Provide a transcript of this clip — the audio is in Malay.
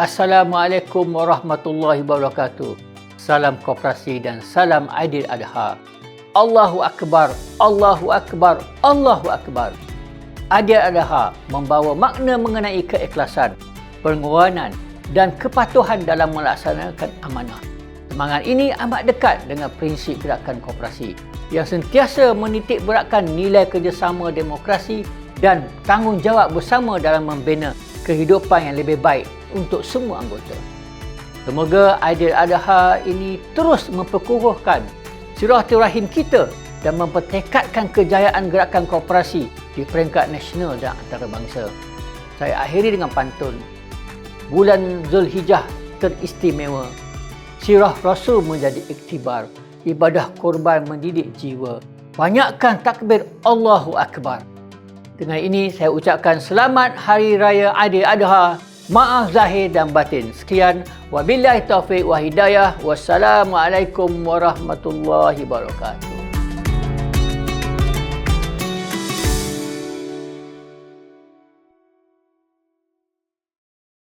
Assalamualaikum warahmatullahi wabarakatuh. Salam koperasi dan salam Aidil Adha. Allahu Akbar, Allahu Akbar, Allahu Akbar. Aidil Adha membawa makna mengenai keikhlasan, pengorbanan dan kepatuhan dalam melaksanakan amanah. Semangat ini amat dekat dengan prinsip gerakan koperasi yang sentiasa menitik beratkan nilai kerjasama demokrasi dan tanggungjawab bersama dalam membina kehidupan yang lebih baik untuk semua anggota. Semoga Aidil Adha ini terus memperkukuhkan silaturahim kita dan mempertekadkan kejayaan gerakan koperasi di peringkat nasional dan antarabangsa. Saya akhiri dengan pantun. Bulan Zulhijjah teristimewa. Sirah Rasul menjadi iktibar. Ibadah korban mendidik jiwa. Banyakkan takbir Allahu Akbar. Dengan ini saya ucapkan selamat Hari Raya Aidil Adha. Maaf zahir dan batin. Sekian. Wabillahi taufiq wa hidayah. Wassalamualaikum warahmatullahi wabarakatuh.